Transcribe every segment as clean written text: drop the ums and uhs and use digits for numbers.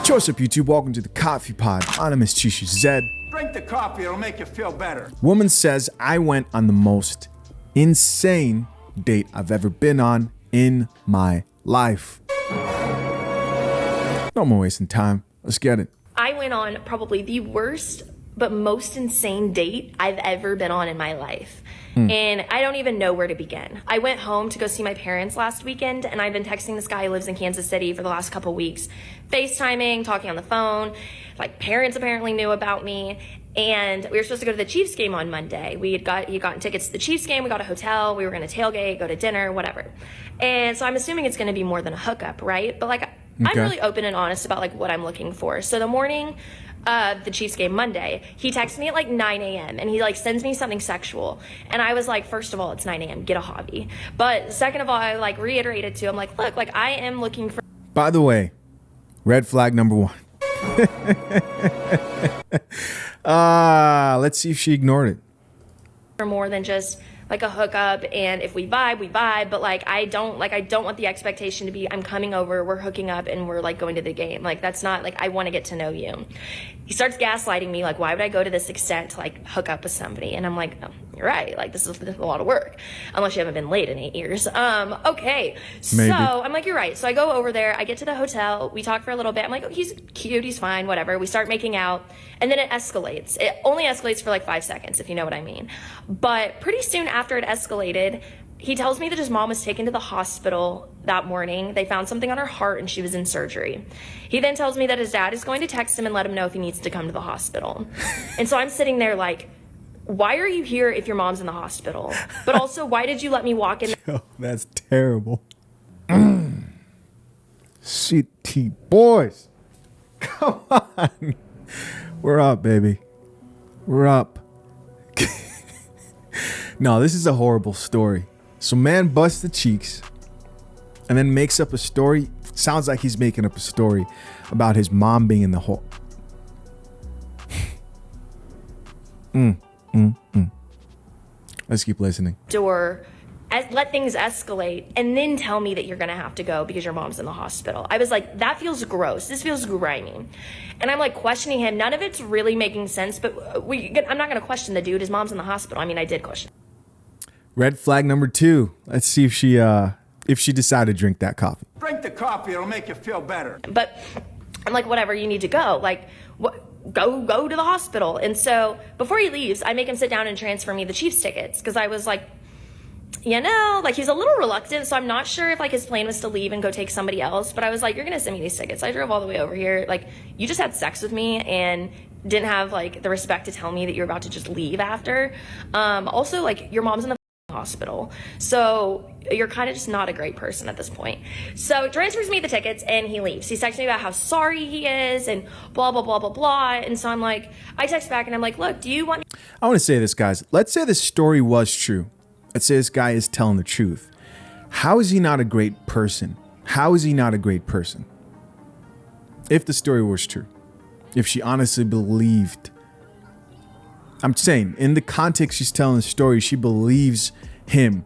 What's up, YouTube? Welcome to the Coffee Pod. My name is Chishu Zed. Drink the coffee, it'll make you feel better. Woman says, I went on the most insane date I've ever been on in my life. No more wasting time. Let's get it. I went on probably the worst but most insane date I've ever been on in my life. And I don't even know where to begin. I went home to go see my parents last weekend, and I've been texting this guy who lives in Kansas City for the last couple weeks, FaceTiming, talking on the phone. Like, parents apparently knew about me, and we were supposed to go to the Chiefs game on Monday. He had gotten tickets to the Chiefs game, we got a hotel, we were gonna tailgate, go to dinner, whatever. And so I'm assuming it's gonna be more than a hookup, right? But like, I'm really open and honest about like what I'm looking for. So the morning the Chiefs game Monday, he texts me at like 9 a.m. and he like sends me something sexual. And I was like, first of all, it's 9 a.m. Get a hobby. But second of all, I like reiterated to him, like, look, like I am looking for. By the way, red flag number one. Let's see if she ignored it. For more than just like a hookup, and if we vibe, but like I don't want the expectation to be I'm coming over, we're hooking up, and we're like going to the game. Like that's not like, I want to get to know you. He starts gaslighting me, like, why would I go to this extent to like hook up with somebody? And I'm like, oh, you're right, like this is a lot of work, unless you haven't been late in 8 years. Okay, Maybe. So I'm like, you're right. So I go over there, I get to the hotel, we talk for a little bit. I'm like, oh, he's cute, he's fine, whatever. We start making out, and then it escalates. It only escalates for like 5 seconds, if you know what I mean. But pretty soon after it escalated, he tells me that his mom was taken to the hospital that morning. They found something on her heart and she was in surgery. He then tells me that his dad is going to text him and let him know if he needs to come to the hospital. And so I'm sitting there like, why are you here if your mom's in the hospital? But also, why did you let me walk in? Yo, that's terrible. CT boys. Come on. We're up, baby. We're up. No, this is a horrible story. So man busts the cheeks and then makes up a story. Sounds like he's making up a story about his mom being in the hole. Let's keep listening. Door, let things escalate, and then tell me that you're gonna have to go because your mom's in the hospital. I was like, that feels gross. This feels grimy. And I'm like questioning him. None of it's really making sense, but I'm not gonna question the dude. His mom's in the hospital. I mean, I did question. Red flag number 2. Let's see if she decided to drink that coffee. Drink the coffee, it'll make you feel better. But I'm like, whatever, you need to go. Like, go to the hospital. And so before he leaves, I make him sit down and transfer me the Chiefs tickets, because I was like, you know, like he's a little reluctant, so I'm not sure if like his plan was to leave and go take somebody else. But I was like, you're gonna send me these tickets. I drove all the way over here. Like, you just had sex with me and didn't have like the respect to tell me that you're about to just leave after. Also, like, your mom's in the hospital, so you're kind of just not a great person at this point. So transfers me the tickets and he leaves. He's texting me about how sorry he is and blah blah blah blah blah. And so I'm like, I text back and I'm like, look, do you want me? I want to say this, guys. Let's say this story was true. Let's say this guy is telling the truth. How is he not a great person? How is he not a great person? If the story was true, if she honestly believed, I'm saying in the context she's telling the story, she believes him.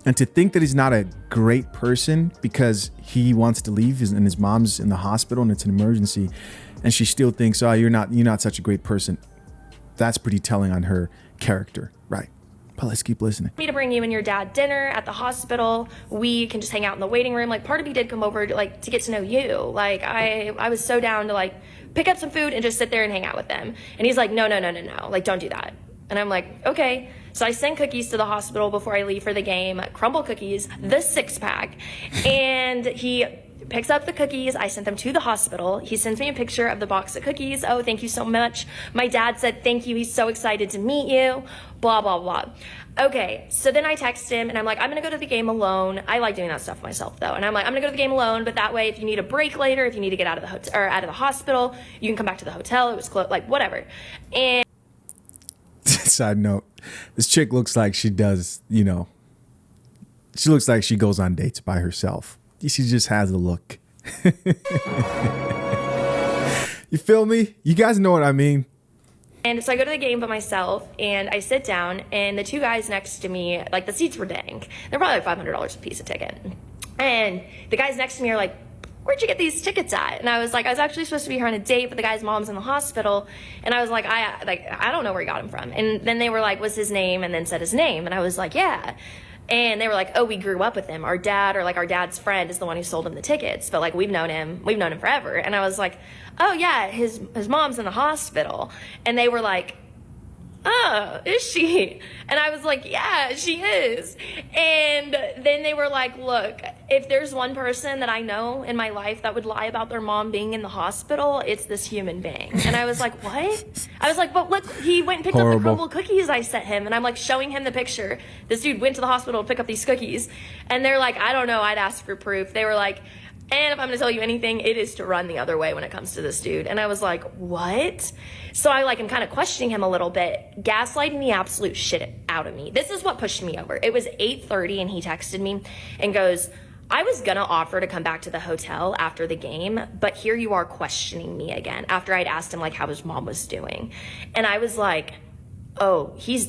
And to think that he's not a great person because he wants to leave and his mom's in the hospital and it's an emergency, and she still thinks, oh, you're not such a great person. That's pretty telling on her character, right? But let's keep listening. Me to bring you and your dad dinner at the hospital. We can just hang out in the waiting room. Like, part of me did come over to, like, to get to know you. Like, I was so down to like pick up some food and just sit there and hang out with them. And he's like, no, like, don't do that. And I'm like, okay. So I send cookies to the hospital before I leave for the game, crumble cookies, the 6-pack. And he picks up the cookies. I sent them to the hospital. He sends me a picture of the box of cookies. Oh, thank you so much. My dad said thank you. He's so excited to meet you. Blah, blah, blah. Okay, so then I text him and I'm like, I'm gonna go to the game alone. I like doing that stuff myself though. And I'm like, I'm gonna go to the game alone, but that way if you need a break later, if you need to get out of the hotel or out of the hospital, you can come back to the hotel. It was close, like whatever. And side note, this chick looks like she does, you know, she looks like she goes on dates by herself. She just has a look. You feel me? You guys know what I mean? And so I go to the game by myself and I sit down and the two guys next to me, like the seats were dank. They're probably like $500 a piece a ticket. And the guys next to me are like where'd you get these tickets at? And I was like, I was actually supposed to be here on a date, but the guy's mom's in the hospital. And I was like, I don't know where he got him from. And then they were like, what's his name? And then said his name. And I was like, yeah. And they were like, oh, we grew up with him. Our dad, or like our dad's friend, is the one who sold him the tickets. But like, we've known him forever. And I was like, oh yeah, his mom's in the hospital. And they were like, oh, is she? And I was like, yeah, she is. And then they were like, look, if there's one person that I know in my life that would lie about their mom being in the hospital, it's this human being. And I was like, what? I was like, but look, he went and picked up the crumble cookies I sent him. And I'm like showing him the picture. This dude went to the hospital to pick up these cookies. And they're like, I don't know, I'd ask for proof. They were like, and if I'm going to tell you anything, it is to run the other way when it comes to this dude. And I was like, what? So I like am kind of questioning him a little bit, gaslighting the absolute shit out of me. This is what pushed me over. It was 8:30 and he texted me and goes, I was going to offer to come back to the hotel after the game, but here you are questioning me again after I'd asked him like how his mom was doing. And I was like, oh, he's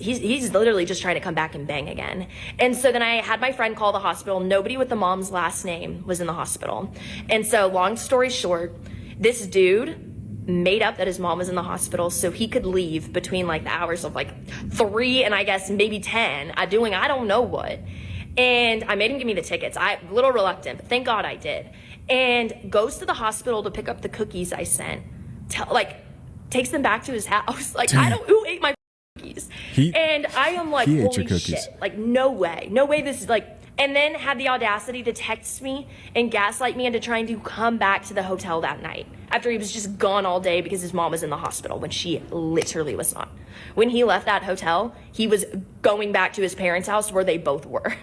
literally just trying to come back and bang again. And so then I had my friend call the hospital. Nobody with the mom's last name was in the hospital. And so long story short, this dude made up that his mom was in the hospital so he could leave between like the hours of like 3 and I guess maybe 10 doing I don't know what. And I made him give me the tickets. I a little reluctant, but thank God I did. And goes to the hospital to pick up the cookies I sent. Takes them back to his house. Like, who ate my cookies? And I am like, holy shit. Like, no way this is like, and then had the audacity to text me and gaslight me into trying to come back to the hotel that night after he was just gone all day because his mom was in the hospital when she literally was not. When he left that hotel, he was going back to his parents' house where they both were.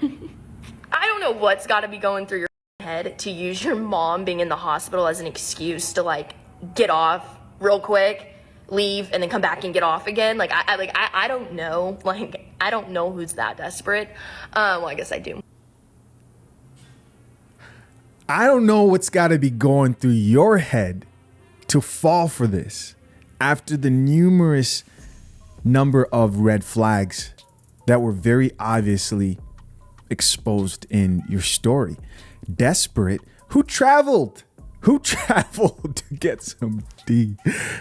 I don't know what's got to be going through your head to use your mom being in the hospital as an excuse to like get off real quick, leave, and then come back and get off again. Like I don't know. Like I don't know who's that desperate. Well, I guess I do. I don't know what's got to be going through your head to fall for this after the numerous number of red flags that were very obviously exposed in your story. Desperate. Who traveled to get some D?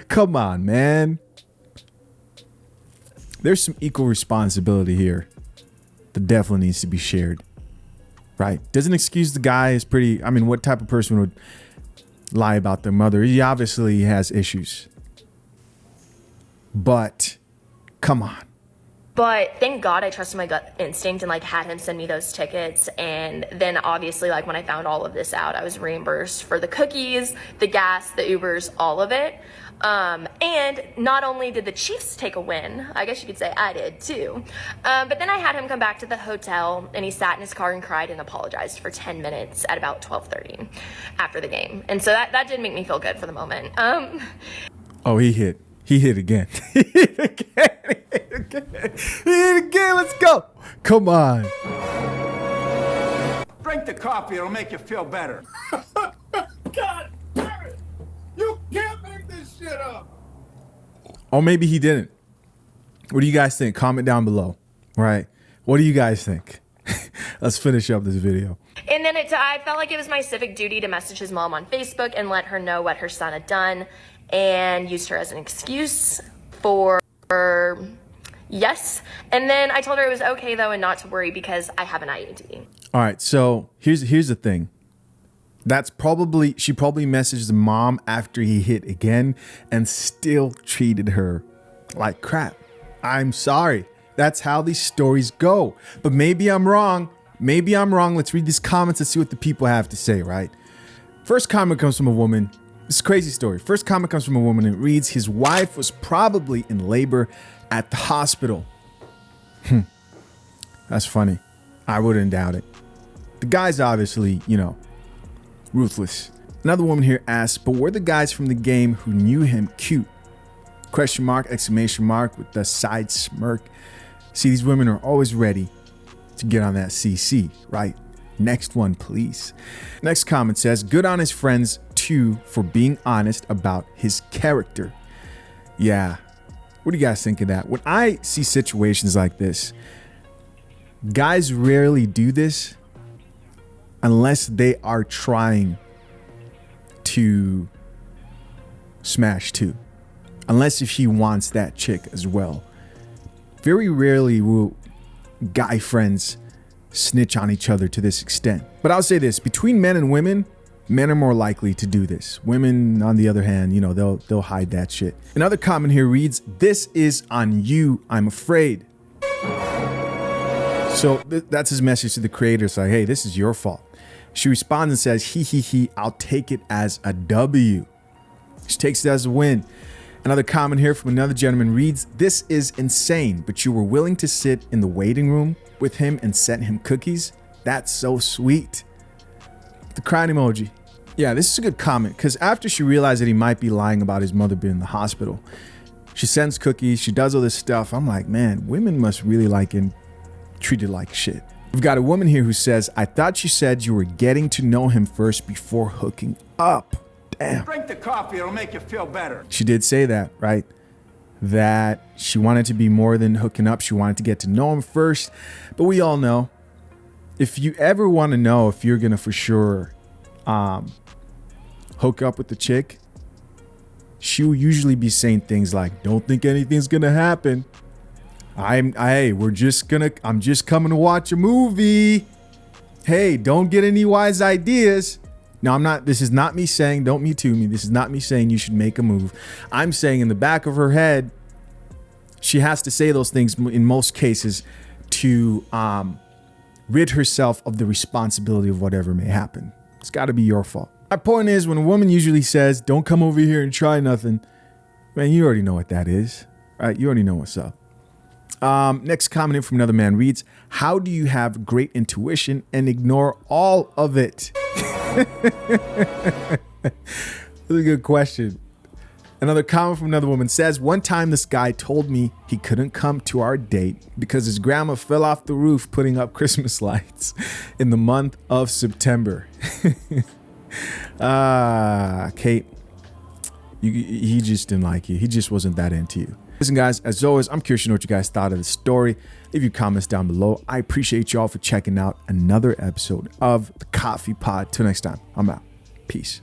Come on, man. There's some equal responsibility here that definitely needs to be shared. Right? Doesn't excuse the guy is pretty. I mean, what type of person would lie about their mother? He obviously has issues. But come on. But thank God I trusted my gut instinct and like had him send me those tickets. And then obviously like when I found all of this out, I was reimbursed for the cookies, the gas, the Ubers, all of it. And not only did the Chiefs take a win, I guess you could say I did too. But then I had him come back to the hotel and he sat in his car and cried and apologized for 10 minutes at about 12:30 after the game. And so that did make me feel good for the moment. Oh, he hit. He hit again. He hit again. Let's go. Come on. Drink the coffee, it'll make you feel better. God damn it! You can't make this shit up! Or maybe he didn't. What do you guys think? Comment down below. Right? What do you guys think? Let's finish up this video. And then I felt like it was my civic duty to message his mom on Facebook and let her know what her son had done and used her as an excuse for yes. And then I told her it was okay though and not to worry because I have an IUD. All right, so here's the thing. She probably messaged the mom after he hit again and still treated her like crap. I'm sorry. That's how these stories go. But maybe I'm wrong. Let's read these comments and see what the people have to say, right? First comment comes from a woman. This is a crazy story. First comment comes from a woman and it reads, his wife was probably in labor at the hospital. That's funny. I wouldn't doubt it. The guy's obviously, ruthless. Another woman here asks, but were the guys from the game who knew him cute? Question mark, exclamation mark with the side smirk. See, these women are always ready to get on that CC, right? Next one, please. Next comment says, good on his friends too for being honest about his character. Yeah. What do you guys think of that? When I see situations like this, guys rarely do this unless they are trying to smash too, unless if he wants that chick as well. Very rarely will guy friends snitch on each other to this extent. But I'll say this, between men and women, men are more likely to do this. Women, on the other hand, they'll hide that shit. Another comment here reads, "This is on you, I'm afraid." So that's his message to the creator. It's like, hey, this is your fault. She responds and says, he, I'll take it as a W. She takes it as a win. Another comment here from another gentleman reads, "This is insane, but you were willing to sit in the waiting room with him and send him cookies? That's so sweet." The crying emoji. Yeah, this is a good comment, because after she realized that he might be lying about his mother being in the hospital, she sends cookies, she does all this stuff. I'm like, man, women must really like him treated like shit. We've got a woman here who says, "I thought you said you were getting to know him first before hooking up." Damn. Drink the coffee, it'll make you feel better. She did say that, right? That she wanted to be more than hooking up. She wanted to get to know him first. But we all know, if you ever want to know if you're going to for sure hook up with the chick, she will usually be saying things like, "Don't think anything's going to happen. I'm just coming to watch a movie. Hey, don't get any wise ideas." Now, this is not me saying, don't me too me. This is not me saying you should make a move. I'm saying in the back of her head, she has to say those things in most cases to rid herself of the responsibility of whatever may happen. It's got to be your fault. My point is, when a woman usually says, "Don't come over here and try nothing," man, you already know what that is, right? You already know what's up. Next comment in from another man reads, "How do you have great intuition and ignore all of it?" That's a good question. Another comment from another woman says, "One time this guy told me he couldn't come to our date because his grandma fell off the roof putting up Christmas lights in the month of September." Kate, he just didn't like you. He just wasn't that into you. Listen, guys, as always, I'm curious to know what you guys thought of the story. Leave your comments down below. I appreciate y'all for checking out another episode of the Coffee Pod. Till next time, I'm out. Peace.